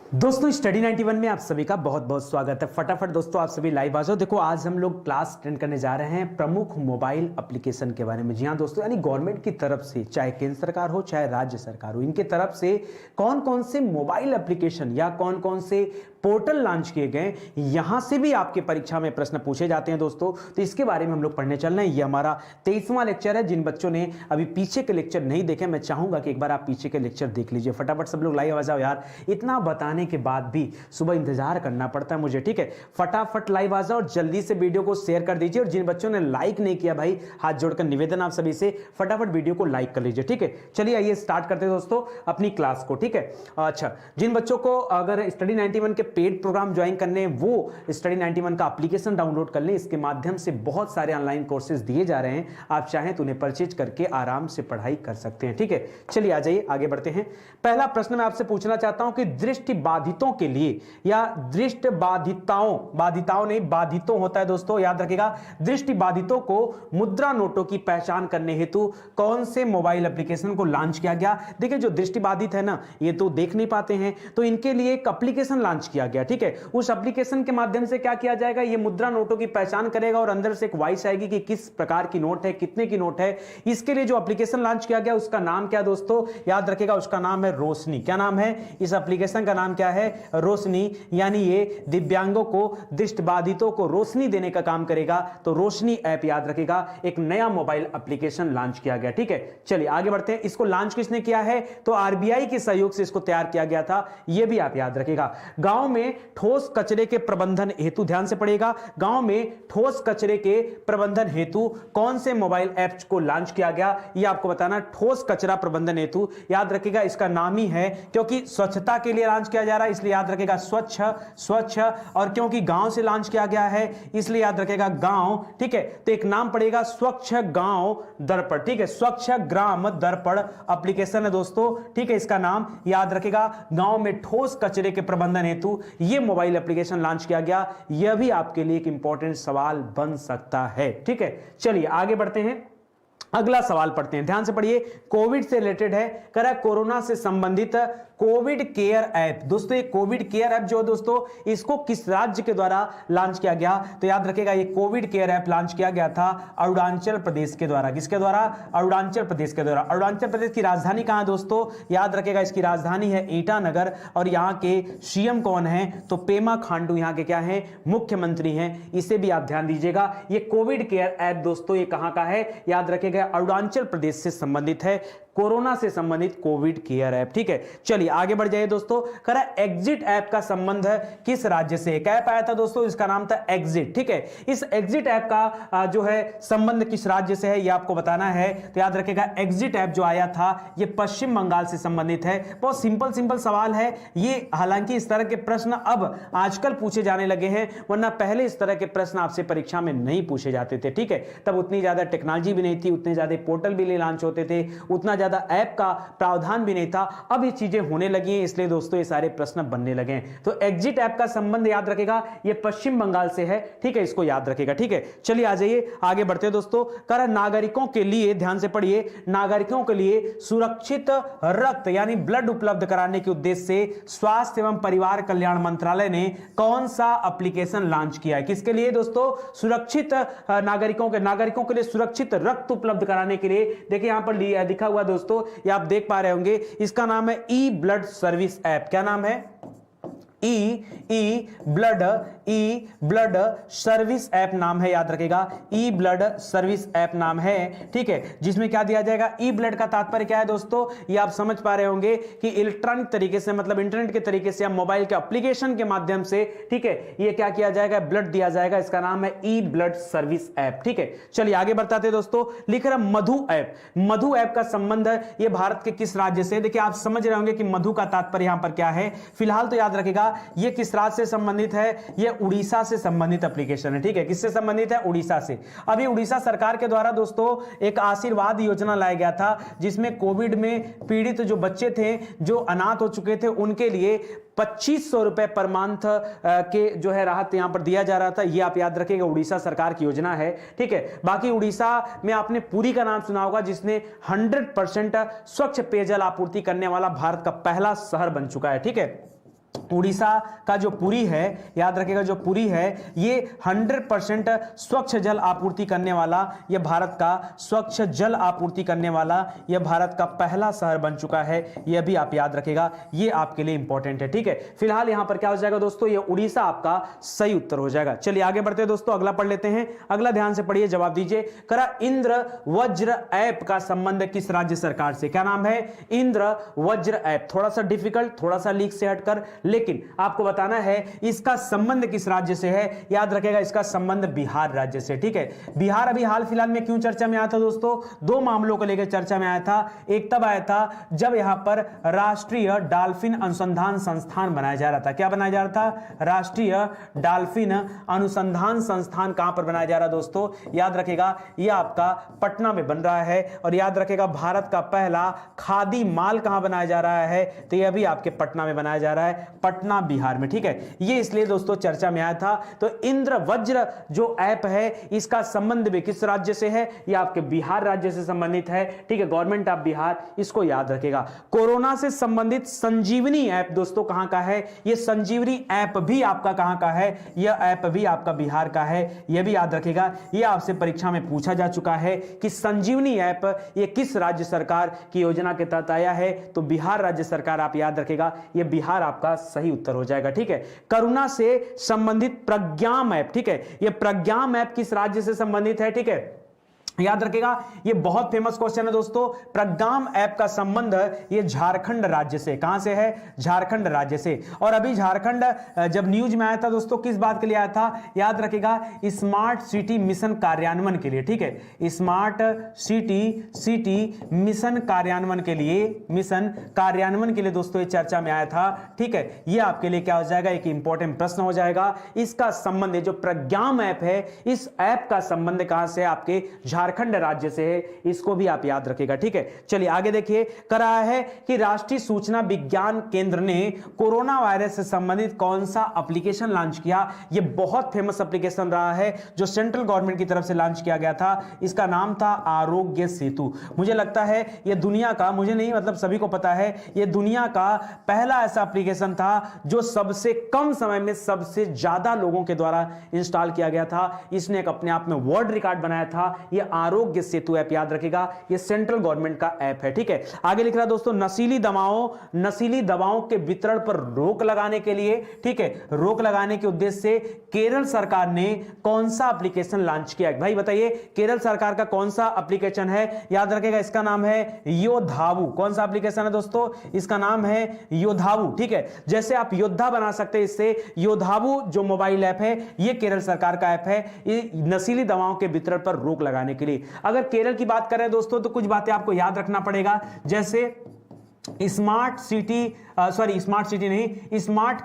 दोस्तों स्टडी 91 में आप सभी का बहुत बहुत स्वागत है। फटाफट दोस्तों आप सभी लाइव आ जाओ। देखो आज हम लोग क्लास अटेंड करने जा रहे हैं प्रमुख मोबाइल एप्लीकेशन के बारे में। जी हाँ दोस्तों, यानी गवर्नमेंट की तरफ से, चाहे केंद्र सरकार हो चाहे राज्य सरकार हो, इनके तरफ से कौन कौन से मोबाइल एप्लीकेशन या कौन कौन से पोर्टल लॉन्च किए गए, यहां से भी आपके परीक्षा में प्रश्न पूछे जाते हैं दोस्तों। तो इसके बारे में हम लोग पढ़ने चल रहे हैं। ये हमारा 23वां लेक्चर है। जिन बच्चों ने अभी पीछे के लेक्चर नहीं देखे, मैं चाहूंगा कि एक बार आप पीछे के लेक्चर देख लीजिए। फटाफट सब लोग लाइव आ जाओ यार, इतना बताने के बाद भी सुबह इंतजार करना पड़ता है मुझे, ठीक है। फटाफट लाइव आ जाओ और जल्दी से वीडियो को शेयर कर दीजिए। और जिन बच्चों ने लाइक नहीं किया भाई, हाथ जोड़कर निवेदन आप सभी से, फटाफट वीडियो को लाइक कर लीजिए, ठीक है। चलिए आइए स्टार्ट करते हैं दोस्तों अपनी क्लास को, ठीक है। अच्छा, जिन बच्चों को अगर स्टडी 91 के पेड प्रोग्राम ज्वाइन करने, वो स्टडी 91 का एप्लीकेशन डाउनलोड कर लें। इसके माध्यम से बहुत सारे ऑनलाइन कोर्सेज दिए जा रहे हैं, आप चाहें तो उन्हें परचेज करके आराम से पढ़ाई कर सकते हैं, ठीक है। चलिए आ जाइए आगे बढ़ते हैं। पहला प्रश्न मैं आपसे पूछना चाहता हूं कि दृष्टि बाधितों के लिए या दृष्टि बाधिताओं, बाधिताओं नहीं बाधितों होता है दोस्तों, याद रखिएगा। दृष्टि बाधितों को मुद्रा नोटों की पहचान करने हेतु कौन से मोबाइल एप्लीकेशन को लॉन्च किया गया। देखिए जो दृष्टि बाधित है ना, ये तो देख नहीं पाते हैं, तो इनके लिए एक एप्लीकेशन लॉन्च किया गया, ठीक है। उस एप्लीकेशन के माध्यम से क्या किया जाएगा, ये मुद्रा नोटों की पहचान करेगा और अंदर से एक वॉइस आएगी कि किस प्रकार की नोट है, कितने की नोट है। इसके लिए जो एप्लीकेशन लॉन्च किया गया उसका नाम क्या दोस्तों, याद रखिएगा, उसका नाम है रोशनी। क्या नाम है इस एप्लीकेशन का? नाम क्या है? रोशनी। यानी ये दिव्यांगों को, दृष्टिबाधितों को रोशनी देने का काम करेगा। तो रोशनी ऐप याद रखिएगा, एक नया मोबाइल एप्लीकेशन लॉन्च किया गया, ठीक है। चलिए आगे बढ़ते हैं। इसको लॉन्च किसने किया है? तो आरबीआई के सहयोग से इसको तैयार किया गया था, यह भी आप याद रखिएगा। गांव में ठोस कचरे के प्रबंधन हेतु, ध्यान से पढ़िएगा, गांव में ठोस कचरे के प्रबंधन हेतु कौन से मोबाइल ऐप्स को लॉन्च किया गया, यह आपको बताना। ठोस कचरा प्रबंधन हेतु याद रखिएगा, इसका नाम ही है, क्योंकि स्वच्छता के लिए लॉन्च किया जा रहा है इसलिए याद रखिएगा स्वच्छ, स्वच्छ। और क्योंकि गांव से लॉन्च किया गया है इसलिए याद रखिएगा गांव, ठीक है। तो एक नाम पड़ेगा स्वच्छ गांव दर्पण, ठीक है। स्वच्छ ग्राम दर्पण एप्लीकेशन है दोस्तों, ठीक है। इसका नाम याद रखिएगा, गांव में ठोस कचरे के प्रबंधन हेतु यह मोबाइल एप्लीकेशन लॉन्च किया गया। यह भी आपके लिए एक इंपॉर्टेंट सवाल बन सकता है, ठीक है। चलिए आगे बढ़ते हैं, अगला सवाल पढ़ते हैं, ध्यान से पढ़िए। कोविड से रिलेटेड है, कह रहा है कोरोना से संबंधित कोविड केयर ऐप। दोस्तों ये कोविड केयर ऐप जो है दोस्तों, इसको किस राज्य के द्वारा लॉन्च किया गया? तो याद रखिएगा, ये कोविड केयर ऐप लॉन्च किया गया था अरुणाचल प्रदेश के द्वारा। किसके द्वारा? अरुणाचल प्रदेश के द्वारा। अरुणाचल प्रदेश की राजधानी कहां है दोस्तों? याद रखिएगा, इसकी राजधानी है ईटानगर। और यहां के सीएम कौन है? तो पेमा खांडू यहां के क्या है? मुख्यमंत्री हैं। इसे भी आप ध्यान दीजिएगा। ये कोविड केयर ऐप दोस्तों ये कहां का है? याद रखिएगा अरुणाचल प्रदेश से संबंधित है, कोरोना से संबंधित कोविड केयर ऐप, ठीक है। चलिए आगे बढ़ जाइए दोस्तों। कह रहा है एग्जिट ऐप का संबंध किस राज्य से? एक ऐप आया था दोस्तों, इसका नाम था एग्जिट, ठीक है। इस एग्जिट ऐप का जो है संबंध किस राज्य से है ये आपको बताना है। तो याद रखिएगा, एग्जिट ऐप जो आया था ये पश्चिम बंगाल से संबंधित है। बहुत सिंपल सिंपल सवाल है ये। हालांकि इस तरह के प्रश्न अब आजकल पूछे जाने लगे हैं, वरना पहले इस तरह के प्रश्न आपसे परीक्षा में नहीं पूछे जाते थे, ठीक है। तब उतनी ज्यादा टेक्नोलॉजी भी नहीं थी, उतने ज्यादा पोर्टल भी नहीं लॉन्च होते थे, उतना ज्यादा ऐप का प्रावधान भी नहीं था। अब ये चीजें होने लगी हैं, इसलिए दोस्तों ये सारे प्रश्न बनने लगे हैं। तो एग्जिट ऐप का संबंध याद रखेगा, ये पश्चिम बंगाल से है, ठीक है। इसको याद रखेगा, ठीक है। चलिए आ जाइए आगे बढ़ते हैं दोस्तों। कर नागरिकों के लिए, ध्यान से पढ़िए, नागरिकों के लिए सुरक्षित रक्त यानी ब्लड उपलब्ध कराने के उद्देश्य से स्वास्थ्य एवं परिवार कल्याण मंत्रालय ने कौन सा एप्लीकेशन लॉन्च किया है? किसके लिए दोस्तों? सुरक्षित नागरिकों के लिए सुरक्षित रक्त उपलब्ध कराने के लिए। देखिए यहां पर लिखा हुआ दोस्तों, ये आप देख पा रहे होंगे, इसका नाम है ई ब्लड सर्विस ऐप। क्या नाम है? ई ब्लड सर्विस ऐप नाम है, याद रखेगा, ई ब्लड सर्विस ऐप नाम है, ठीक है। जिसमें क्या दिया जाएगा? ई ब्लड का तात्पर्य क्या है दोस्तों, ये आप समझ पा रहे होंगे कि इलेक्ट्रॉनिक तरीके से, मतलब इंटरनेट के तरीके से या मोबाइल के एप्लीकेशन के माध्यम से, ठीक है, ये क्या किया जाएगा? ब्लड दिया जाएगा। इसका नाम है ई ब्लड सर्विस ऐप, ठीक है। चलिए आगे बढ़ते हैं दोस्तों। लिख रहा मधु ऐप। मधु ऐप का संबंध ये भारत के किस राज्य से? देखिए आप समझ रहे होंगे कि मधु का तात्पर्य यहां पर क्या है। फिलहाल तो याद रखेगा ये किस राज्य से संबंधित है? ये उड़ीसा से संबंधित एप्लीकेशन है, ठीक है। किससे संबंधित है? उड़ीसा से। अभी उड़ीसा सरकार के द्वारा दोस्तों एक आशीर्वाद योजना लाया गया था, जिसमें कोविड में पीड़ित जो बच्चे थे, जो अनाथ हो चुके थे, उनके लिए 2500 रुपए पर मंथ के जो है राहत यहां पर दिया जा रहा था। ये आप याद रखिएगा, उड़ीसा सरकार की योजना है, ठीक है। बाकी उड़ीसा में आपने पुरी का नाम सुना होगा, जिसने 100% स्वच्छ पेयजल आपूर्ति करने वाला भारत का पहला शहर बन चुका है, ठीक है। उड़ीसा का जो पुरी है, याद रखिएगा, जो पुरी है ये 100% स्वच्छ जल आपूर्ति करने वाला, ये भारत का स्वच्छ जल आपूर्ति करने वाला, ये भारत का पहला शहर बन चुका है। ये भी आप याद रखिएगा, ये आपके लिए इंपॉर्टेंट है। ठीक है, फिलहाल यहां पर क्या हो जाएगा दोस्तों, ये उड़ीसा आपका सही उत्तर हो जाएगा। चलिए आगे बढ़ते हैं दोस्तों, अगला पढ़ लेते हैं। अगला ध्यान से पढ़िए, जवाब दीजिए। करा इंद्र वज्र ऐप का संबंध किस राज्य सरकार से? क्या नाम है? इंद्र वज्र ऐप। थोड़ा सा डिफिकल्ट, थोड़ा सा लीक से हटकर, लेकिन आपको बताना है इसका संबंध किस राज्य से है। याद रखेगा, इसका संबंध बिहार राज्य से। ठीक है, बिहार अभी हाल फिलहाल में क्यों चर्चा में आया था दोस्तों? दो मामलों को लेकर चर्चा में आया था। एक तब आया था जब यहां पर राष्ट्रीय डॉल्फिन अनुसंधान संस्थान बनाया जा रहा था। क्या बनाया जा रहा था? राष्ट्रीय डॉल्फिन अनुसंधान संस्थान कहां पर बनाया जा रहा है दोस्तों? याद रखेगा, यह आपका पटना में बन रहा है। और याद रखेगा, भारत का पहला खादी माल कहां बनाया जा रहा है? तो यह भी आपके पटना में बनाया जा रहा है, पटना बिहार में। ठीक है, ये इसलिए दोस्तों चर्चा में आया था। तो इंद्र वज्र जो ऐप है, इसका संबंध भी किस राज्य से है? ये आपके बिहार राज्य से संबंधित है। ठीक है, गवर्नमेंट ऑफ बिहार, इसको याद रखेगा। कोरोना से संबंधित संजीवनी ऐप दोस्तों कहां का है? ये संजीवनी ऐप भी आपका कहां का है? यह ऐप भी आपका बिहार का है। यह भी याद रखेगा, यह आपसे परीक्षा में पूछा जा चुका है कि संजीवनी ऐप ये किस राज्य सरकार की योजना के तहत आया है? तो बिहार राज्य सरकार, आप याद रखेगा, यह बिहार आपका सही उत्तर हो जाएगा। ठीक है, करुणा से संबंधित प्रज्ञाम ऐप, ठीक है, यह प्रज्ञाम ऐप किस राज्य से संबंधित है? ठीक है, याद रखेगा, ये बहुत फेमस क्वेश्चन है दोस्तों। प्रज्ञाम ऐप का संबंध ये झारखंड राज्य से, कहां से है? झारखंड राज्य से। और अभी झारखंड जब न्यूज में आया था दोस्तों, किस बात के लिए आया था? याद रखेगा, स्मार्ट सिटी मिशन कार्यान्वयन के लिए। ठीक है, स्मार्ट सिटी मिशन कार्यान्वयन के लिए दोस्तों ये चर्चा में आया था। ठीक है, ये आपके लिए क्या हो जाएगा? एक इंपॉर्टेंट प्रश्न हो जाएगा। इसका संबंध, जो प्रज्ञाम ऐप है, इस ऐप का संबंध कहां से? आपके झारखंड राज्य से है। इसको भी आप याद रखेगा। ठीक है, चलिए आगे देखिए। करा है कि राष्ट्रीय सूचना विज्ञान केंद्र ने कोरोना वायरस से संबंधित कौन सा एप्लीकेशन लॉन्च किया? यह बहुत फेमस एप्लीकेशन रहा है, जो सेंट्रल गवर्नमेंट की तरफ से लॉन्च किया गया था। इसका नाम था आरोग्य सेतु। मुझे लगता है यह दुनिया का, मुझे नहीं मतलब सभी को पता है, यह दुनिया का पहला ऐसा एप्लीकेशन था जो सबसे कम समय में सबसे ज्यादा लोगों के द्वारा इंस्टॉल किया गया था। इसने एक अपने आप में वर्ल्ड रिकॉर्ड बनाया था। यह आरोग्य सेतु ऐप, याद रखेगा, यह सेंट्रल गवर्नमेंट का ऐप है। ठीक है, आगे लिख रहा दोस्तों, नशीली दवाओं के वितरण पर रोक लगाने के लिए, ठीक है, रोक लगाने के उद्देश्य से केरल सरकार ने कौन सा एप्लीकेशन लॉन्च किया? भाई बताइए, केरल सरकार का कौन सा एप्लीकेशन है? याद रखेगा, इसका नाम है योद्धावु। कौन सा एप्लीकेशन है दोस्तों? इसका नाम है योद्धावु। ठीक है, जैसे आप योद्धा बना सकते हैं, इससे योद्धावु जो मोबाइल ऐप है, यह केरल सरकार का ऐप है, नशीली दवाओं के वितरण पर रोक लगाने के लिए। अगर केरल की बात करें दोस्तों, तो कुछ बातें आपको याद रखना पड़ेगा, जैसे स्मार्ट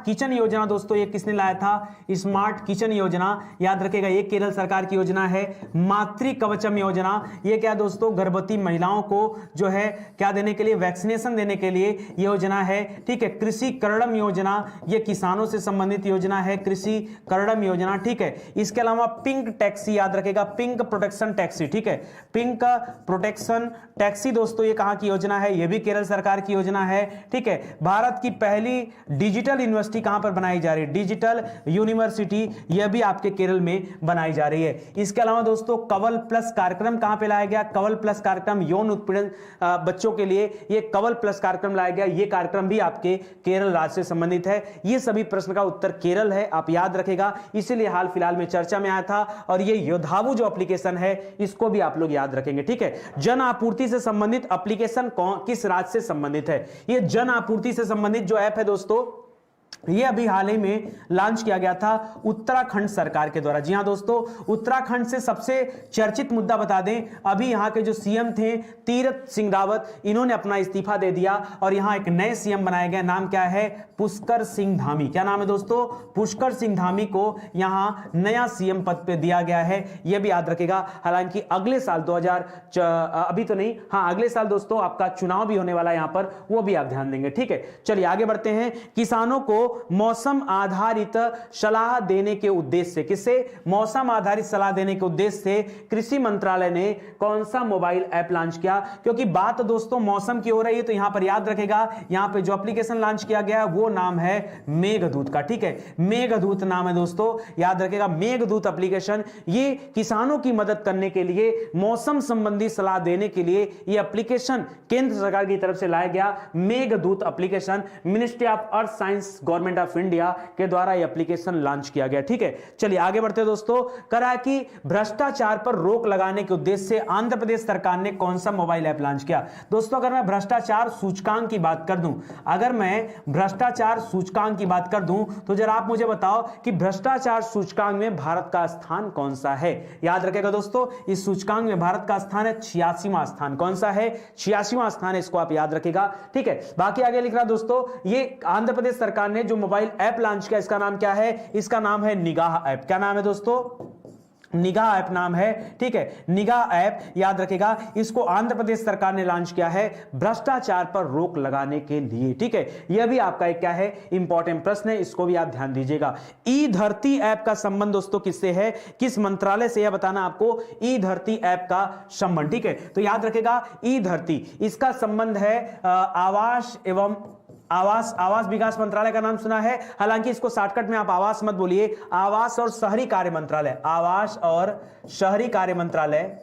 किचन योजना दोस्तों, ये किसने लाया था? स्मार्ट किचन योजना, याद रखेगा, ये केरल सरकार की योजना है। मातृ कवचम योजना, ये क्या दोस्तों? गर्भवती महिलाओं को जो है क्या देने के लिए? वैक्सीनेशन देने के लिए योजना है। ठीक है, कृषि कर्णम योजना, ये किसानों से संबंधित योजना है, कृषि कर्णम योजना। ठीक है, इसके अलावा पिंक टैक्सी, याद रखेगा, पिंक प्रोटेक्शन टैक्सी। ठीक है, पिंक प्रोटेक्शन टैक्सी दोस्तों, ये कहां की योजना है? ये भी केरल सरकार की योजना है। ठीक है, भारत की पहली डिजिटल यूनिवर्सिटी कहां पर बनाई जा रही है? डिजिटल यूनिवर्सिटी, यह भी आपके केरल में बनाई जा रही है। इसके अलावा दोस्तों, कवल प्लस कार्यक्रम कहां पे लाया गया? कवल प्लस कार्यक्रम, यौन उत्पीड़न बच्चों के लिए ये कवल प्लस कार्यक्रम लाया गया। ये कार्यक्रम भी आपके केरल राज्य से संबंधित है। ये सभी प्रश्न का उत्तर केरल है, आप याद रखेगा, इसीलिए हाल फिलहाल में चर्चा में आया था। और ये योद्धावु जो एप्लीकेशन है, इसको भी आप लोग याद रखेंगे। ठीक है, जन आपूर्ति से संबंधित एप्लीकेशन किस राज्य से संबंधित है? ये जन आपूर्ति से संबंधित जो ऐप है दोस्तों, ये अभी हाल ही में लॉन्च किया गया था उत्तराखंड सरकार के द्वारा। जी हां दोस्तों, उत्तराखंड से सबसे चर्चित मुद्दा बता दें, अभी यहां के जो सीएम थे तीरथ सिंह रावत, इन्होंने अपना इस्तीफा दे दिया और यहां एक नए सीएम बनाए गए। नाम क्या है? पुष्कर सिंह धामी। क्या नाम है दोस्तों? पुष्कर सिंह धामी को यहां नया सीएम पद पे दिया गया है। यह भी याद रखेगा। हालांकि अगले साल अभी तो नहीं, हाँ अगले साल दोस्तों आपका चुनाव भी होने वाला है यहां पर, वो भी आप ध्यान देंगे। ठीक है, चलिए आगे बढ़ते हैं। किसानों को मौसम आधारित सलाह देने के उद्देश्य से, किससे? मौसम आधारित सलाह देने के उद्देश्य से कृषि मंत्रालय ने कौन सा मोबाइल ऐप लॉन्च किया? क्योंकि बात दोस्तों मौसम की हो रही है तो यहां पर याद रखेगा, यहां पे जो एप्लीकेशन लॉन्च किया गया वो नाम है मेघदूत का। ठीक है, मेघदूत नाम है दोस्तों, याद रखेगा मेघदूत एप्लीकेशन। ये किसानों की मदद करने के लिए, मौसम संबंधी सलाह देने के लिए ये एप्लीकेशन केंद्र सरकार की तरफ से लाया गया Meghdoot application. Ministry of earth science government of India के द्वारा ये एप्लीकेशन लॉन्च किया गया। ठीक है, चलिए आगे बढ़ते दोस्तों। करा कि भ्रष्टाचार पर रोक लगाने के उद्देश्य से आंध्र प्रदेश सरकार ने कौन सा मोबाइल ऐप लॉन्च किया? दोस्तों अगर मैं भ्रष्टाचार सूचकांक की बात कर दूं, अगर मैं भ्रष्टाचार सूचकांक की बात कर दूं तो जरा आप मुझे बताओ कि भ्रष्टाचार सूचकांक में भारत का स्थान कौन सा है? याद रखेगा दोस्तों, इस सूचकांक में भारत का स्थान है 86वां स्थान। कौन सा है? 86वां स्थान है, इसको आप याद रखेगा। ठीक है, बाकी आगे लिख रहा दोस्तों, ये आंध्र प्रदेश सरकार ने जो मोबाइल ऐप लॉन्च किया इसका नाम क्या है? इसका नाम है निगाह ऐप। क्या नाम है दोस्तों? निगाह ऐप नाम है। ठीक है, निगाह ऐप याद रखेगा, इसको आंध्र प्रदेश सरकार ने लॉन्च किया है भ्रष्टाचार पर रोक लगाने के लिए। ठीक है, यह भी आपका एक क्या है? इंपॉर्टेंट प्रश्न है, इसको भी आप ध्यान दीजिएगा। ई धरती ऐप का संबंध दोस्तों किससे है? किस मंत्रालय से? यह बताना आपको ई धरती ऐप का संबंध। ठीक है, तो याद रखेगा ई धरती, इसका संबंध है आवास विकास मंत्रालय का नाम सुना है, हालांकि इसको शॉर्टकट में आप आवास मत बोलिए, आवास और शहरी कार्य मंत्रालय, आवास और शहरी कार्य मंत्रालय,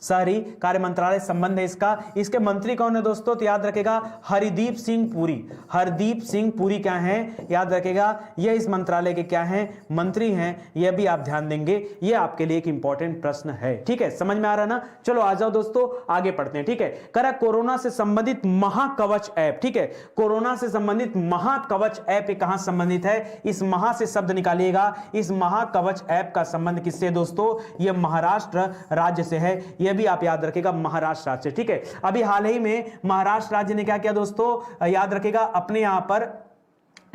शहरी कार्य मंत्रालय संबंध है इसका। इसके मंत्री कौन है दोस्तों? तो याद रखेगा हरदीप सिंह पुरी। हरदीप सिंह पुरी क्या हैं? याद रखेगा, ये इस मंत्रालय के क्या हैं? मंत्री हैं। यह भी आप ध्यान देंगे, ये आपके लिए एक इंपॉर्टेंट प्रश्न है। ठीक है, समझ में आ रहा ना? चलो आ जाओ दोस्तों, आगे पढ़ते हैं। ठीक है, करा कोरोना से संबंधित महाकवच ऐप। ठीक है, कोरोना से संबंधित महाकवच ऐप कहां संबंधित है? इस महा से शब्द निकालिएगा, इस महाकवच ऐप का संबंध किससे दोस्तों? यह महाराष्ट्र राज्य से है। यह भी आप याद रखेगा, महाराष्ट्र राज्य। ठीक है, अभी हाल ही में महाराष्ट्र राज्य ने क्या किया दोस्तों? याद रखेगा, अपने यहां पर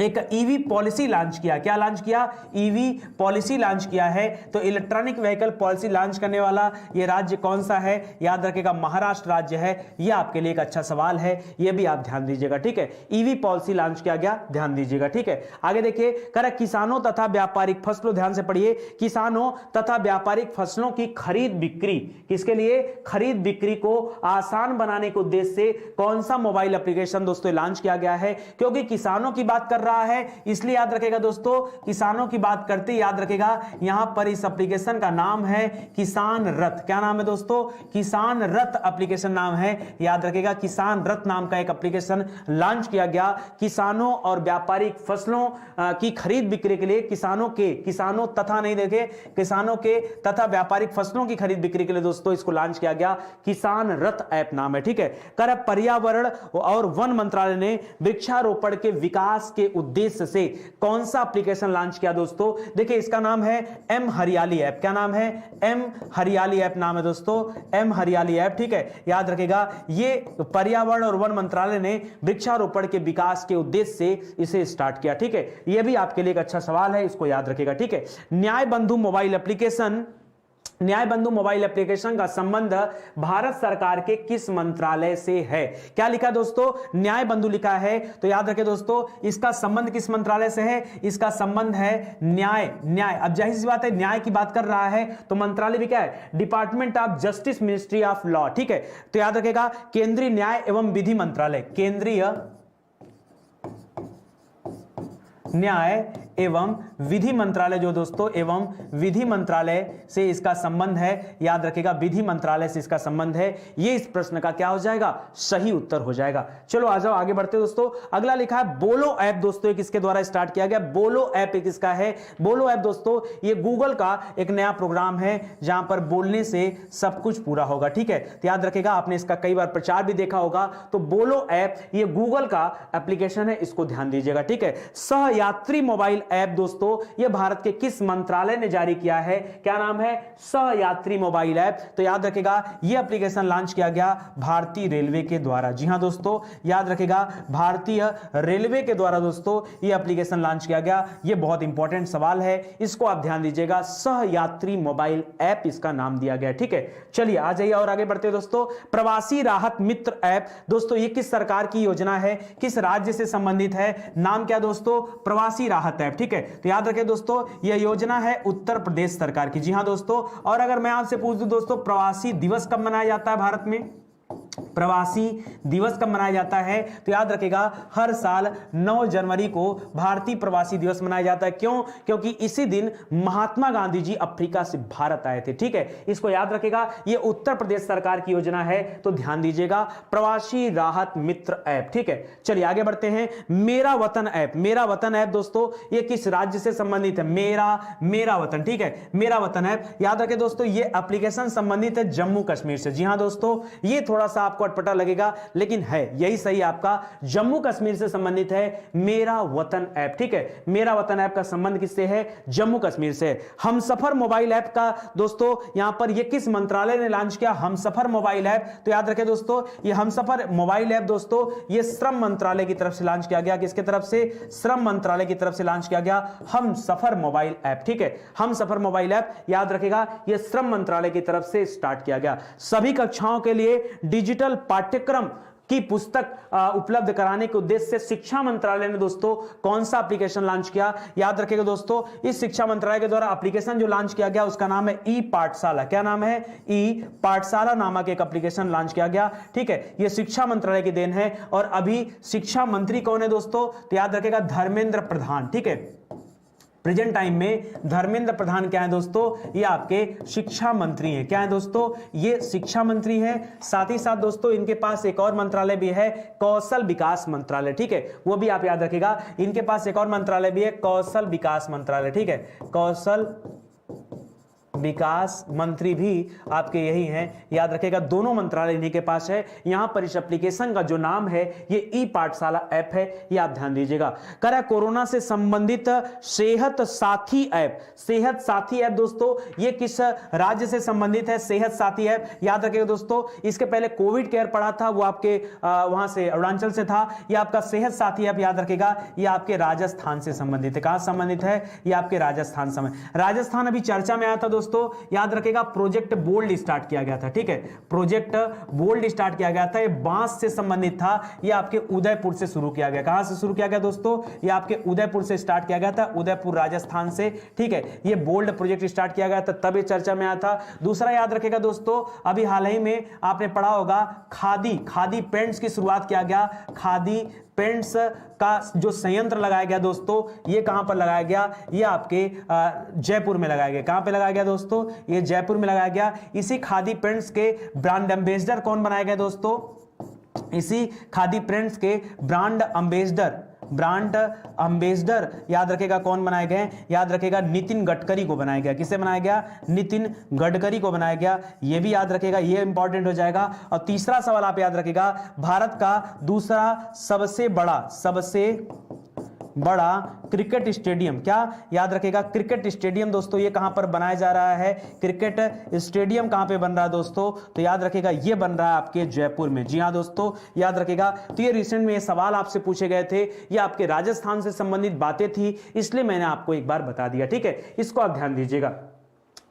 एक ईवी पॉलिसी लॉन्च किया। क्या लॉन्च किया? ईवी पॉलिसी लॉन्च किया है। तो इलेक्ट्रॉनिक व्हीकल पॉलिसी लॉन्च करने वाला ये राज्य कौन सा है? याद रखेगा, महाराष्ट्र राज्य है। ये आपके लिए एक अच्छा सवाल है, ये भी आप ध्यान दीजिएगा। ठीक है, ईवी पॉलिसी लॉन्च किया गया, ध्यान दीजिएगा। ठीक है, आगे देखिए, करा किसानों तथा व्यापारिक फसलों, ध्यान से पढ़िए, किसानों तथा व्यापारिक फसलों की खरीद बिक्री, किसके लिए? खरीद बिक्री को आसान बनाने के उद्देश्य से कौन सा मोबाइल एप्लीकेशन दोस्तों लॉन्च किया गया है? क्योंकि किसानों की बात कर रहा है, इसलिए याद रखेगा दोस्तों, किसानों की बात करते याद रखेगा, यहां पर इस एप्लीकेशन का नाम है किसान रथ। क्या नाम है दोस्तों? किसान रथ एप्लीकेशन नाम है, याद रखेगा, किसान रथ नाम का एक एप्लीकेशन लॉन्च किया गया किसानों और व्यापारिक फसलों की खरीद बिक्री के लिए। किसानों तथा नहीं देखे, किसानों के तथा व्यापारिक फसलों की खरीद बिक्री के लिए दोस्तों इसको लॉन्च किया गया, किसान रथ ऐप नाम है। ठीक है, कर पर्यावरण और वन मंत्रालय ने वृक्षारोपण के विकास के उद्देश्य से कौन सा एप्लीकेशन लॉन्च किया दोस्तों? देखिए, इसका नाम है एम हरियाली ऐप। क्या नाम है? एम हरियाली ऐप नाम है दोस्तों, एम हरियाली ऐप। ठीक है, याद रखेगा, ये पर्यावरण और वन मंत्रालय ने वृक्षारोपण के विकास के उद्देश्य से इसे स्टार्ट किया। ठीक है, यह भी आपके लिए एक अच्छा सवाल है, इसको याद रखेगा। ठीक है, न्याय बंधु मोबाइल एप्लीकेशन, न्याय बंधु मोबाइल एप्लीकेशन का संबंध भारत सरकार के किस मंत्रालय से है? क्या लिखा दोस्तों? न्याय बंधु लिखा है। तो याद रखें दोस्तों, इसका संबंध किस मंत्रालय से है? इसका संबंध है न्याय। अब जाहिर सी बात है, न्याय की बात कर रहा है तो मंत्रालय भी क्या है? Department of justice, ministry of law. ठीक है, तो याद रखेगा, केंद्रीय न्याय एवं विधि मंत्रालय, केंद्रीय न्याय एवं विधि मंत्रालय जो दोस्तों, एवं विधि मंत्रालय से इसका संबंध है। याद रखेगा, विधि मंत्रालय से इसका संबंध है। ये इस प्रश्न का क्या हो जाएगा? सही उत्तर हो जाएगा। चलो आ जाओ, आगे बढ़ते दोस्तों। अगला लिखा है बोलो ऐप दोस्तों, किसके द्वारा स्टार्ट किया गया? बोलो ऐप किसका है? बोलो ऐप दोस्तों ये गूगल का एक नया प्रोग्राम है जहां पर बोलने से सब कुछ पूरा होगा। ठीक है, तो याद रखेगा, आपने इसका कई बार प्रचार भी देखा होगा। तो बोलो ऐप ये गूगल का एप्लीकेशन है, इसको ध्यान दीजिएगा। ठीक है, सहयात्री मोबाइल ऐप दोस्तों ये भारत के किस मंत्रालय ने जारी किया है? क्या नाम है? सहयात्री मोबाइल ऐप। तो याद रखेगा ये एप्लीकेशन लॉन्च किया गया भारतीय रेलवे के द्वारा। जी हां दोस्तों, याद रखेगा भारतीय रेलवे के द्वारा दोस्तों ये एप्लीकेशन लॉन्च किया गया। ये बहुत इंपॉर्टेंट सवाल है, इसको आप ध्यान दीजिएगा। सहयात्री मोबाइल ऐप इसका नाम दिया गया। ठीक है, चलिए आ जाइए और आगे बढ़ते हैं दोस्तों। प्रवासी राहत मित्र ऐप दोस्तों ये किस सरकार की योजना है, किस राज्य से संबंधित है? नाम क्या दोस्तों? प्रवासी राहत ऐप। ठीक है, तो याद रखें दोस्तों यह योजना है उत्तर प्रदेश सरकार की। जी हां दोस्तों, और अगर मैं आपसे पूछ दूं दोस्तों प्रवासी दिवस कब मनाया जाता है भारत में? प्रवासी दिवस कब मनाया जाता है? तो याद रखेगा हर साल 9 जनवरी को भारतीय प्रवासी दिवस मनाया जाता है। क्यों? क्योंकि इसी दिन महात्मा गांधी जी अफ्रीका से भारत आए थे। ठीक है, इसको याद रखेगा, यह उत्तर प्रदेश सरकार की योजना है, तो ध्यान दीजिएगा प्रवासी राहत मित्र ऐप। ठीक है, चलिए आगे बढ़ते हैं। मेरा वतन ऐप। मेरा वतन ऐप दोस्तों ये किस राज्य से संबंधित है? मेरा वतन। ठीक है, मेरा वतन ऐप याद रखें दोस्तों ये एप्लीकेशन संबंधित है जम्मू कश्मीर से। जी हां दोस्तों, ये थोड़ा सा आपको अटपटा लगेगा लेकिन है यही सही, आपका जम्मू कश्मीर से संबंधित है मेरा वतन ऐप। ठीक है, मेरा वतन ऐप का संबंध किससे है? जम्मू कश्मीर से। हमसफर मोबाइल ऐप का दोस्तों यहां पर यह किस मंत्रालय ने लॉन्च किया? Humsafar mobile app. तो याद रखें दोस्तों ये हमसफर मोबाइल ऐप दोस्तों ये श्रम मंत्रालय की तरफ से लॉन्च किया गया। किसकी तरफ से? श्रम मंत्रालय की तरफ से लॉन्च किया गया हमसफर मोबाइल ऐप। ठीक है, हमसफर मोबाइल ऐप याद रखेगा यह श्रम मंत्रालय की तरफ से स्टार्ट किया गया। सभी कक्षाओं के लिए डिजिटल पाठ्यक्रम की पुस्तक उपलब्ध कराने के उद्देश्य से शिक्षा मंत्रालय ने दोस्तों कौन सा एप्लीकेशन लॉन्च किया? याद रखिएगा दोस्तों इस शिक्षा मंत्रालय के द्वारा एप्लीकेशन जो लॉन्च किया गया उसका नाम है ई पाठशाला। क्या नाम है? ई पाठशाला नामक एक एप्लीकेशन लॉन्च किया गया। ठीक है, यह शिक्षा मंत्रालय की देन है। और अभी शिक्षा मंत्री कौन है दोस्तों? तो याद रखिएगा धर्मेंद्र प्रधान। ठीक है, प्रेजेंट टाइम में धर्मेंद्र प्रधान क्या है दोस्तों? ये आपके शिक्षा मंत्री हैं। क्या है दोस्तों? ये शिक्षा मंत्री हैं। साथ ही साथ दोस्तों इनके पास एक और मंत्रालय भी है कौशल विकास मंत्रालय। ठीक है, वो भी आप याद रखिएगा। इनके पास एक और मंत्रालय भी है कौशल विकास मंत्रालय। ठीक है, कौशल विकास मंत्री भी आपके यही हैं। याद रखिएगा दोनों मंत्रालय इन्हीं के पास है। यहां पर इस एप्लीकेशन का जो नाम है ये ई पाठशाला ऐप है, ये आप ध्यान दीजिएगा। करा कोरोना से संबंधित सेहत साथी ऐप। सेहत साथी ऐप दोस्तों ये किस राज्य से संबंधित है? सेहत साथी ऐप याद रखिएगा दोस्तों इसके पहले कोविड केयर पड़ा था वो आपके वहां से अरुणाचल से था। ये आपका सेहत साथी ऐप याद रखिएगा ये आपके राजस्थान से संबंधित है। कहां संबंधित है? ये आपके राजस्थान समय। राजस्थान अभी चर्चा में आया था दोस्तों, याद रखेगा प्रोजेक्ट बोल्ड स्टार्ट किया गया था। ठीक है, प्रोजेक्ट बोल्ड स्टार्ट किया गया था, ये बांस से संबंधित था। ये आपके उदयपुर से शुरू किया गया। कहां से शुरू किया गया दोस्तों? ये आपके उदयपुर से स्टार्ट किया गया था, उदयपुर राजस्थान से। ठीक है, ये बोल्ड प्रोजेक्ट स्टार्ट किया गया था तब ये चर्चा में आया था। दूसरा याद रखेगा दोस्तों अभी हाल ही में आपने पढ़ा होगा खादी पेंट्स की शुरुआत किया गया। खादी पेंट्स का जो संयंत्र लगाया गया दोस्तों ये कहां पर लगाया गया? ये आपके जयपुर में लगाया गया। कहां पे लगाया गया दोस्तों? ये जयपुर में लगाया गया। इसी खादी पेंट्स के ब्रांड एम्बेसडर कौन बनाया गया दोस्तों? इसी खादी पेंट्स के ब्रांड एम्बेसडर याद रखेगा कौन बनाए गए? याद रखेगा नितिन गडकरी को बनाया गया। किसे बनाया गया? नितिन गडकरी को बनाया गया। यह भी याद रखेगा, यह इंपॉर्टेंट हो जाएगा। और तीसरा सवाल आप याद रखेगा भारत का दूसरा सबसे बड़ा क्रिकेट स्टेडियम। क्या याद रखेगा? क्रिकेट स्टेडियम दोस्तों ये कहां पर बनाया जा रहा है? क्रिकेट स्टेडियम कहां पे बन रहा है दोस्तों? तो याद रखेगा ये बन रहा है आपके जयपुर में। जी हां दोस्तों, याद रखेगा। तो ये रिसेंट में ये सवाल आपसे पूछे गए थे, ये आपके राजस्थान से संबंधित बातें थी, इसलिए मैंने आपको एक बार बता दिया। ठीक है, इसको आप ध्यान दीजिएगा।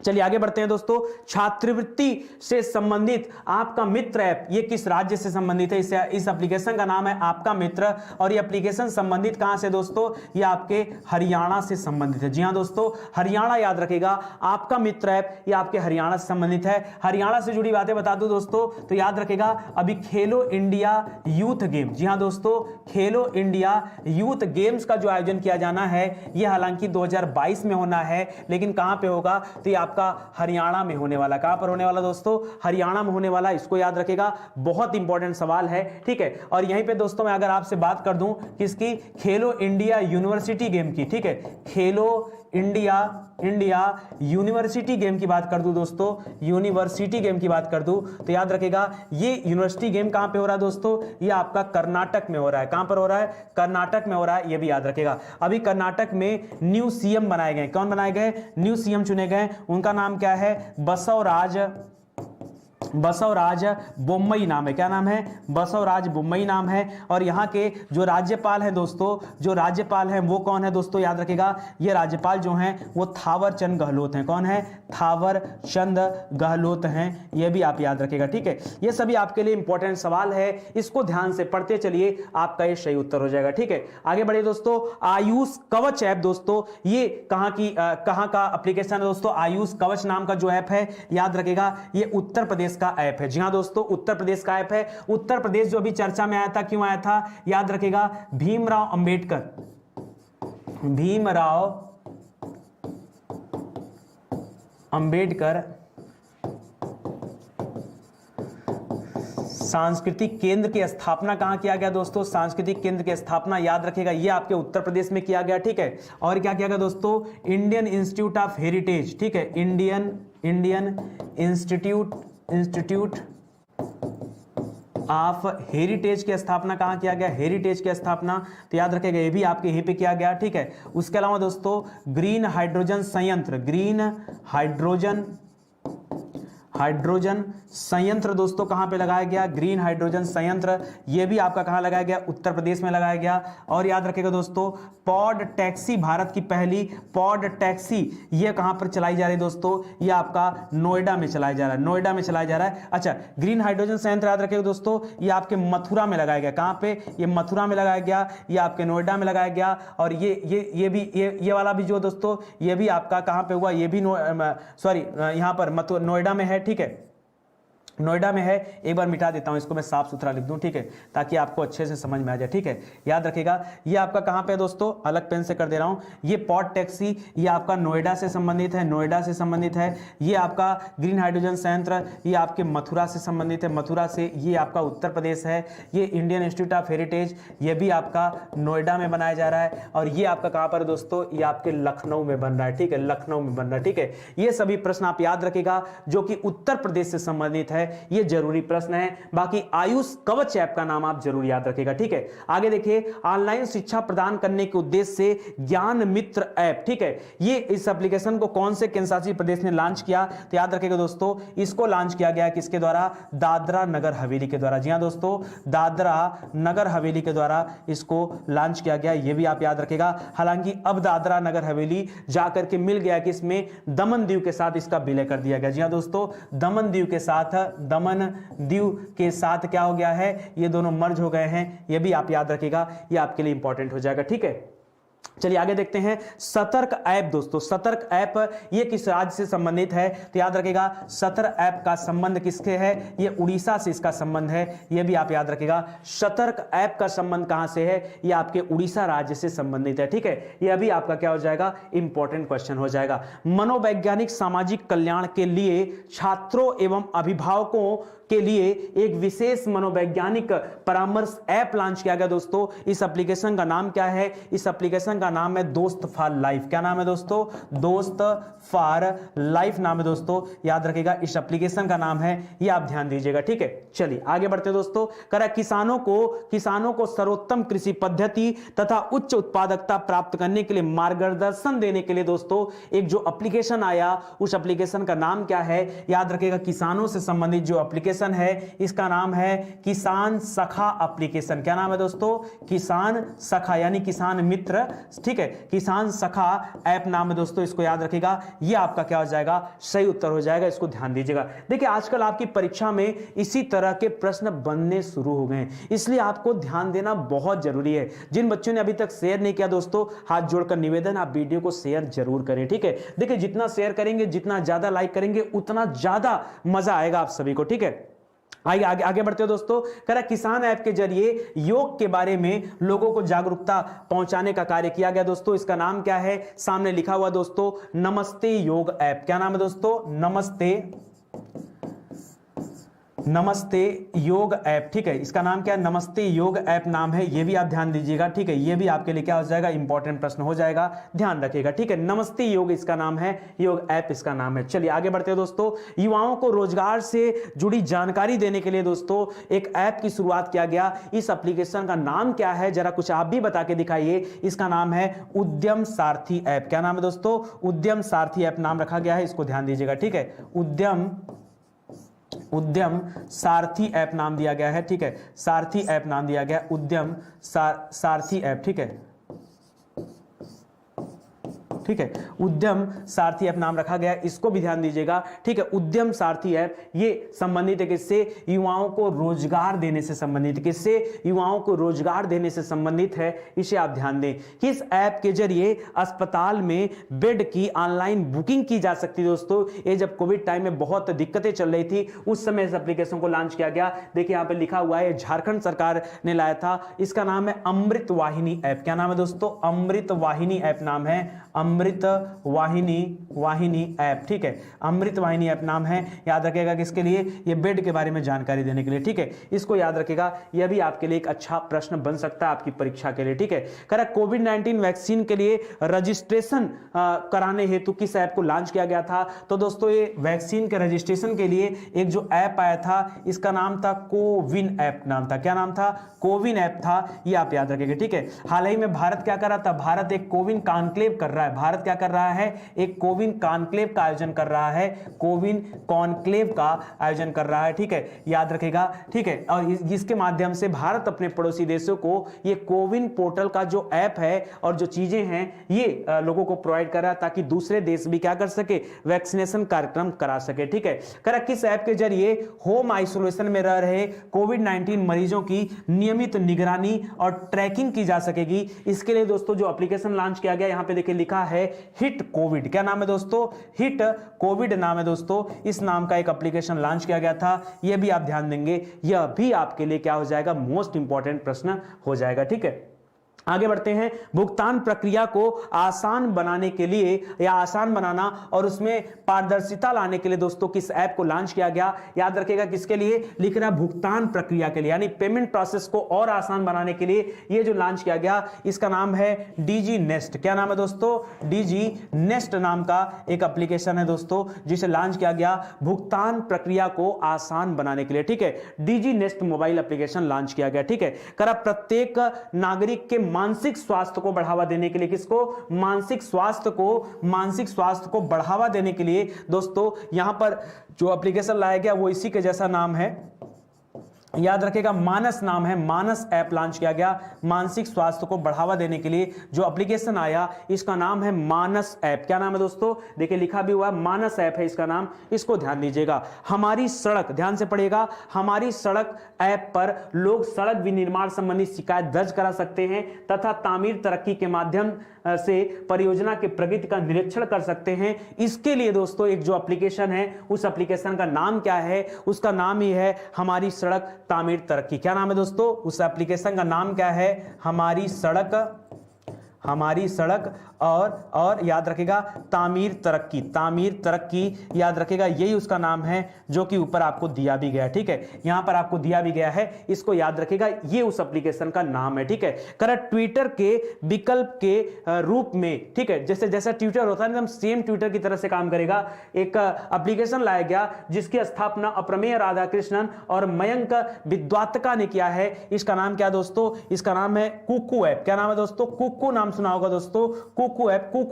चलिए आगे बढ़ते हैं दोस्तों। छात्रवृत्ति से संबंधित आपका मित्र ऐप ये किस राज्य से संबंधित है? इस एप्लीकेशन का नाम है आपका मित्र। और ये एप्लीकेशन संबंधित कहां से दोस्तों? ये आपके हरियाणा से संबंधित है। जी हां दोस्तों, हरियाणा याद रखेगा। आपका मित्र ऐप ये आपके हरियाणा से संबंधित है। हरियाणा से जुड़ी बातें बता दूं दोस्तों तो याद रखेगा अभी खेलो इंडिया यूथ गेम। जी हां दोस्तों, खेलो इंडिया यूथ गेम्स का जो आयोजन किया जाना है यह हालांकि 2022 में होना है, लेकिन कहां पे होगा? तो ये आपका हरियाणा में होने वाला। कहां पर होने वाला दोस्तों? हरियाणा में होने वाला। इसको याद रखेगा, बहुत इंपॉर्टेंट सवाल है। ठीक है, और यहीं पे दोस्तों मैं अगर आपसे बात कर दूं किसकी? खेलो इंडिया यूनिवर्सिटी गेम की। ठीक है, खेलो इंडिया यूनिवर्सिटी गेम की बात कर दूं दोस्तों, यूनिवर्सिटी गेम की बात कर दूं तो याद रखिएगा ये यूनिवर्सिटी गेम कहां पे हो रहा है दोस्तों, ये आपका कर्नाटक में हो रहा है। कहां पर हो रहा है, कर्नाटक में हो रहा है, ये भी याद रखिएगा। अभी कर्नाटक में न्यू सीएम बनाए गए, कौन बनाए गए, न्यू सीएम चुने गए, उनका नाम क्या है, बसवराज बोम्मई नाम है। क्या नाम है, बसवराज बोम्मई नाम है। और यहाँ के जो राज्यपाल हैं दोस्तों, जो राज्यपाल हैं वो कौन है दोस्तों, याद रखिएगा ये राज्यपाल जो हैं वो थावर चंद गहलोत हैं। कौन है, थावर चंद गहलोत हैं, ये भी आप याद रखिएगा। ठीक है, ये सभी आपके लिए इंपॉर्टेंट सवाल है, इसको ध्यान से पढ़ते चलिए, आपका ये सही उत्तर हो जाएगा। ठीक है, आगे बढ़िए दोस्तों। आयुष कवच ऐप दोस्तों, ये कहाँ का एप्लीकेशन है दोस्तों, आयुष कवच नाम का जो ऐप है, याद रखिएगा ये उत्तर प्रदेश का ऐप है। जी हां दोस्तों, उत्तर प्रदेश का ऐप है। उत्तर प्रदेश जो अभी चर्चा में आया था, क्यों आया था, याद रखिएगा भीमराव अंबेडकर सांस्कृतिक केंद्र की स्थापना कहां किया गया दोस्तों, सांस्कृतिक केंद्र की स्थापना याद रखिएगा ये आपके उत्तर प्रदेश में किया गया। ठीक है, और क्या किया गया दोस्तों, इंडियन इंस्टीट्यूट ऑफ हेरिटेज। ठीक है, इंडियन इंस्टीट्यूट ऑफ हेरिटेज की स्थापना कहां किया गया, हेरिटेज की स्थापना तो याद रखिएगा ये भी आपके यहीं पे किया गया। ठीक है, उसके अलावा दोस्तों ग्रीन हाइड्रोजन संयंत्र दोस्तों कहां पे लगाया गया, ग्रीन हाइड्रोजन संयंत्र ये भी आपका कहां लगाया गया, उत्तर प्रदेश में लगाया गया। और याद रखिएगा दोस्तों पॉड टैक्सी, भारत की पहली पॉड टैक्सी ये कहां पर चलाई जा रही है दोस्तों, ये आपका नोएडा में चलाया जा रहा है, अच्छा, ग्रीन हाइड्रोजन संयंत्र याद रखिएगा दोस्तों ये आपके मथुरा में लगाया गया। कहां पे, ये मथुरा में लगाया गया, ये आपके नोएडा में लगाया गया। और ये वाला भी जो दोस्तों ये भी आपका कहां पे हुआ, ये भी यहां पर नोएडा में है। ठीक है, नोएडा में है। एक बार मिटा देता हूं इसको, मैं साफ सुथरा लिख दूं, ठीक है, ताकि आपको अच्छे से समझ में आ जाए। ठीक है, याद रखिएगा ये आपका कहां पे है दोस्तों, अलग पेन से कर दे रहा हूं, ये पॉड टैक्सी ये आपका नोएडा से संबंधित है, ये आपका ग्रीन हाइड्रोजन संयंत्र ये आपके मथुरा से संबंधित है, मथुरा से, ये आपका उत्तर प्रदेश है। ये इंडियन इंस्टीट्यूट ऑफ हेरिटेज ये भी आपका नोएडा में बनाया जा रहा है। और ये आपका कहां पर दोस्तों, ये आपके लखनऊ में बन रहा है। ठीक है, लखनऊ में बन रहा है। ठीक है, ये सभी प्रश्न आप याद रखिएगा जो कि उत्तर प्रदेश से संबंधित है, ये जरूरी प्रश्न है। बाकी आयुष कवच ऐप का नाम आप जरूर याद रखिएगा। ठीक है, आगे देखिए, ऑनलाइन शिक्षा प्रदान करने के उद्देश्य से ज्ञान मित्र ऐप। ठीक है, ये इस एप्लीकेशन को कौन से केंद्र शासित प्रदेश ने लॉन्च किया, तो याद रखिएगा दोस्तों इसको लॉन्च किया गया किसके द्वारा, दादरा नगर हवेली के द्वारा। जी हां दोस्तों, दादरा नगर हवेली के द्वारा इसको लॉन्च किया गया, ये भी आप याद रखिएगा। हालांकि अब दादरा नगर हवेली जाकर के मिल गया कि इसमें दमन दीव के साथ इसका विलय कर दिया गया। जी हां दोस्तों, दमन दीव के साथ क्या हो गया है, ये दोनों मर्ज हो गए हैं, ये भी आप याद रखिएगा, ये आपके लिए इंपॉर्टेंट हो जाएगा। ठीक है, चलिए आगे देखते हैं। सतर्क ऐप दोस्तों, सतर्क ऐप ये किस राज्य से संबंधित है, तो याद रखिएगा सतर्क ऐप का संबंध किसके है, ये उड़ीसा से इसका संबंध है, ये भी आप याद रखिएगा। सतर्क ऐप का संबंध कहां से है, ये आपके उड़ीसा राज्य से संबंधित है। ठीक है, यह भी आपका क्या हो जाएगा, इंपॉर्टेंट क्वेश्चन हो जाएगा। मनोवैज्ञानिक सामाजिक कल्याण के लिए छात्रों एवं अभिभावकों के लिए एक विशेष मनोवैज्ञानिक परामर्श ऐप लॉन्च किया गया दोस्तों। इस एप्लीकेशन का नाम क्या है, इस एप्लीकेशन का नाम है दोस्त फॉर लाइफ। क्या नाम है दोस्तों, दोस्त फॉर लाइफ नाम है दोस्तों, याद रखिएगा इस एप्लीकेशन का नाम है, ये आप ध्यान दीजिएगा। ठीक है, चलिए आगे बढ़ते दोस्तों। करा किसानों को सर्वोत्तम कृषि पद्धति तथा उच्च उत्पादकता प्राप्त करने के लिए मार्गदर्शन देने के लिए दोस्तों एक जो एप्लीकेशन आया, उस एप्लीकेशन का नाम क्या है, याद रखिएगा किसानों से संबंधित जो एप्लीकेशन है इसका नाम है किसान सखा एप्लीकेशन। क्या नाम है दोस्तों, किसान सखा यानी किसान मित्र। ठीक है, किसान सखा ऐप नाम है दोस्तों, इसको याद रखिएगा, ये आपका क्या हो जाएगा, सही उत्तर हो जाएगा, इसको ध्यान दीजिएगा। देखिए आजकल आपकी परीक्षा में इसी तरह के प्रश्न बनने शुरू हो गए हैं, इसलिए आपको ध्यान देना बहुत जरूरी है। जिन बच्चों ने अभी तक शेयर नहीं किया दोस्तों, हाथ जोड़कर निवेदन, आप वीडियो को शेयर जरूर करें। ठीक है, देखिए जितना शेयर करेंगे, जितना ज्यादा लाइक करेंगे, उतना ज्यादा मजा आएगा आप सभी को। ठीक है, आगे बढ़ते हो दोस्तों। कह रहा किसान ऐप के जरिए योग के बारे में लोगों को जागरूकता पहुंचाने का कार्य किया गया दोस्तों। इसका नाम क्या है, सामने लिखा हुआ दोस्तों, नमस्ते योग ऐप। क्या नाम है दोस्तों, नमस्ते योग ऐप, ठीक है, इसका नाम क्या है, नमस्ते योग ऐप नाम है, ये भी आप ध्यान दीजिएगा, ठीक है, ये भी आपके लिए क्या हो जाएगा, इंपॉर्टेंट प्रश्न हो जाएगा, ध्यान रखिएगा, ठीक है, नमस्ते योग इसका नाम है, योग ऐप इसका नाम है। चलिए आगे बढ़ते हैं दोस्तों। युवाओं को रोजगार से जुड़ी जानकारी देने के लिए दोस्तों एक ऐप की शुरुआत किया गया। इस एप्लीकेशन का नाम क्या है, जरा कुछ आप भी बता के दिखाइए। इसका नाम है उद्यम सारथी ऐप। क्या नाम है दोस्तों, उद्यम सारथी ऐप नाम रखा गया है, इसको ध्यान दीजिएगा, ठीक है, उद्यम सारथी ऐप नाम दिया गया है, ठीक है, सारथी ऐप नाम दिया गया, उद्यम सारथी ऐप, ठीक है, ठीक है, उद्यम सारथी ऐप नाम रखा गया, इसको भी ध्यान दीजिएगा, ठीक है। उद्यम सारथी ऐप ये संबंधित है किससे, युवाओं को रोजगार देने से संबंधित, किससे, युवाओं को रोजगार देने से संबंधित है, इसे आप ध्यान दें कि इस ऐप के जरिए अस्पताल में बेड की ऑनलाइन बुकिंग की जा सकती है। दोस्तों ये जब कोविड टाइम में बहुत दिक्कतें चल रही थी, उस समय इस एप्लीकेशन को लॉन्च किया गया। देखिए यहाँ पे लिखा हुआ है, झारखंड सरकार ने लाया था, इसका नाम है अमृत वाहिनी ऐप। क्या नाम है दोस्तों, अमृत वाहिनी ऐप नाम है, अमृत वाहिनी ऐप, ठीक है, अमृत वाहिनी ऐप नाम है। याद रखिएगा किसके लिए, ये बेड के बारे में जानकारी देने के लिए, ठीक है, इसको याद रखिएगा, यह भी आपके लिए एक अच्छा प्रश्न बन सकता है आपकी परीक्षा के लिए, ठीक है। करेक्ट, कोविड-19 वैक्सीन के लिए रजिस्ट्रेशन कराने हेतु किस ऐप को लॉन्च किया गया था, तो दोस्तों ये वैक्सीन के रजिस्ट्रेशन के लिए एक जो ऐप आया था, इसका नाम था कोविन ऐप नाम था। क्या नाम था, कोविन ऐप था, ये आप याद रखिएगा, ठीक है। हाल ही में भारत क्या कर रहा था, भारत एक कोविन कॉन्क्लेव कर रहा है, भारत क्या कर रहा है, एक कोविन कॉन्क्लेव का आयोजन कर रहा है, कोविन कॉन्क्लेव का आयोजन कर रहा है, ठीक है, याद रखेगा, ठीक है। और इसके माध्यम से भारत अपने पड़ोसी देशों को ये कोविन पोर्टल का जो ऐप है और जो चीजें हैं ये लोगों को प्रोवाइड कर रहा है, ताकि दूसरे देश भी क्या कर सके, वैक्सीनेशन कार्यक्रम करा सके, ठीक है। करेक्ट, किस ऐप के जरिए होम आइसोलेशन में रह रहे कोविड-19 मरीजों की नियमित निगरानी और ट्रैकिंग की जा सकेगी। इसके लिए दोस्तों जो एप्लीकेशन लॉन्च किया गया, यहां पे देखिए लिखा है हिट कोविड। क्या नाम है दोस्तों, हिट कोविड नाम है दोस्तों, इस नाम का एक एप्लीकेशन लॉन्च किया गया था, यह भी आप ध्यान देंगे, यह भी आपके लिए क्या हो जाएगा, मोस्ट इंपॉर्टेंट प्रश्न हो जाएगा, ठीक है। आगे बढ़ते हैं। भुगतान प्रक्रिया को आसान बनाने के लिए या आसान बनाना और उसमें पारदर्शिता लाने के लिए दोस्तों किस ऐप को लॉन्च किया गया, याद रखिएगा किसके लिए, लिख रहा है भुगतान प्रक्रिया के लिए, यानी पेमेंट प्रोसेस को और आसान बनाने के लिए ये जो लॉन्च किया गया, इसका नाम है डीजी नेस्ट। क्या नाम है दोस्तों, डीजी नेस्ट नाम का एक एप्लीकेशन है दोस्तों, जिसे लॉन्च किया गया भुगतान प्रक्रिया को आसान बनाने के लिए, ठीक है। DG nest mobile application launch किया गया, ठीक है। करा प्रत्येक नागरिक के मानसिक स्वास्थ्य को बढ़ावा देने के लिए, किसको, मानसिक स्वास्थ्य को बढ़ावा देने के लिए दोस्तों यहां पर जो एप्लीकेशन लाया गया वो इसी के जैसा नाम है, याद रखेगा, मानस नाम है, मानस ऐप लॉन्च किया गया। मानसिक स्वास्थ्य को बढ़ावा देने के लिए जो एप्लीकेशन आया, इसका नाम है मानस ऐप। क्या नाम है दोस्तों, देखिए लिखा भी हुआ है, मानस ऐप है इसका नाम, इसको ध्यान दीजिएगा। हमारी सड़क, ध्यान से पढ़िएगा, हमारी सड़क ऐप पर लोग सड़क विनिर्माण संबंधी शिकायत दर्ज करा सकते हैं तथा तामीर तरक्की के माध्यम से परियोजना के प्रगति का निरीक्षण कर सकते हैं। इसके लिए दोस्तों एक जो एप्लीकेशन है, उस एप्लीकेशन का नाम क्या है, उसका नाम ही है हमारी सड़क तामीर तरक्की। क्या नाम है दोस्तों, उस एप्लीकेशन का नाम क्या है, हमारी सड़क और याद रखेगा तामीर तरक्की, याद रखेगा, यही उसका नाम है जो कि ऊपर आपको दिया भी गया, ठीक है, यहां पर आपको दिया भी गया है, इसको याद रखेगा, ये उस एप्लीकेशन का नाम है, ठीक है। करेक्ट, ट्विटर के विकल्प के रूप में, ठीक है, जैसे ट्विटर होता है एकदम सेम ट्विटर की तरह से काम करेगा। एक एप्लीकेशन लाया गया जिसकी स्थापना अप्रमेय राधाकृष्णन और मयंक विद्वात्का ने किया है। इसका नाम क्या दोस्तों, इसका नाम है कुकू ऐप। क्या नाम है दोस्तों, कुकू नाम सुना होगा दोस्तों, कुकू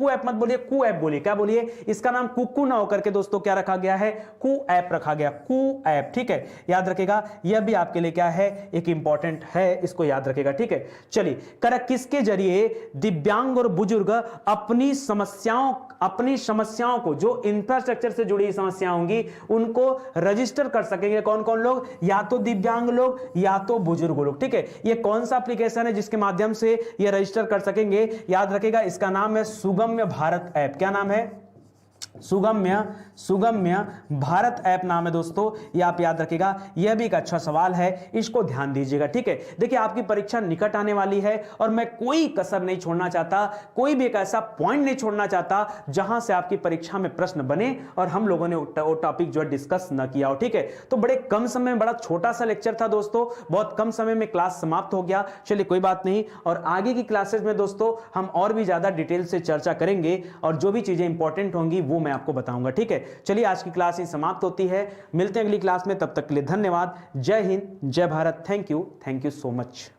ऐप मत बोलिए, कू ऐप बोलिए। क्या बोलिए, इसका नाम कुकू ना होकर के दोस्तों क्या रखा गया है, कू ऐप रखा गया, कू ऐप, ठीक है, याद रखेगा, यह भी आपके लिए क्या है, एक इंपॉर्टेंट है, इसको याद रखेगा, ठीक है। चलिए, करेक्ट, किसके जरिए दिव्यांग और बुजुर्ग अपनी समस्याओं को, जो इंफ्रास्ट्रक्चर से जुड़ी समस्याएं होंगी, उनको रजिस्टर कर सकेंगे। कौन कौन लोग, या तो दिव्यांग लोग या तो बुजुर्ग लोग, ठीक है। ये कौन सा एप्लीकेशन है जिसके माध्यम से ये रजिस्टर कर सकेंगे, याद रखेगा, इसका नाम है सुगम्य भारत ऐप। क्या नाम है, सुगम्य सुगम्य भारत ऐप नाम है दोस्तों, ये आप याद रखिएगा। यह भी एक अच्छा सवाल है, इसको ध्यान दीजिएगा, ठीक है। देखिए आपकी परीक्षा निकट आने वाली है और मैं कोई कसर नहीं छोड़ना चाहता, कोई भी एक ऐसा पॉइंट नहीं छोड़ना चाहता जहां से आपकी परीक्षा में प्रश्न बने और हम लोगों ने वो टॉपिक जो है डिस्कस न किया हो, ठीक है। तो बड़े कम समय में, बड़ा छोटा सा लेक्चर था दोस्तों, बहुत कम समय में क्लास समाप्त हो गया। चलिए कोई बात नहीं, और आगे की क्लासेस में दोस्तों हम और भी ज्यादा डिटेल से चर्चा करेंगे और जो भी चीजें इंपॉर्टेंट होंगी वो मैं आपको बताऊंगा, ठीक है। चलिए आज की क्लास ही समाप्त होती है, मिलते हैं अगली क्लास में, तब तक के लिए धन्यवाद। जय हिंद, जय Bharat, thank you so much.